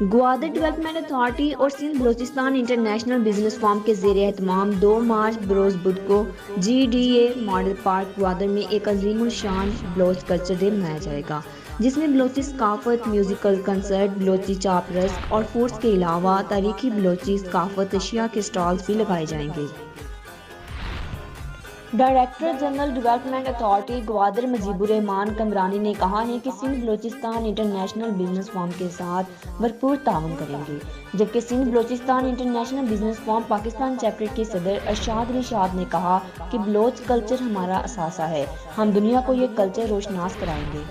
Gwadar development authority और Sindh Balochistan international business forum के ज़ेर एहतमाम 2 मार्च बरोज़ बुध को GDA मॉडल पार्क ग्वादर में एक अजीमुल शान बलोच कल्चर डे मनाया जाएगा, जिसमें बलोची सकाफत, म्यूज़िकल कंसर्ट, बलोची चाप रस्क और फूड्स के अलावा तारीखी बलोची सकाफत अशिया के स्टॉल्स भी लगाए जाएंगे। Director general development authority Gwadar Mujibur Rehman Kamrani ने कहा है कि Sindh Balochistan international business forum के साथ भरपूर ताउन करेंगे, जबकि Sindh Balochistan international business forum Pakistan chapter के सदर अरशाद रिशाद ने कहा कि बलोच कल्चर हमारा असासा है, हम दुनिया को ये कल्चर रोशनास कराएंगे।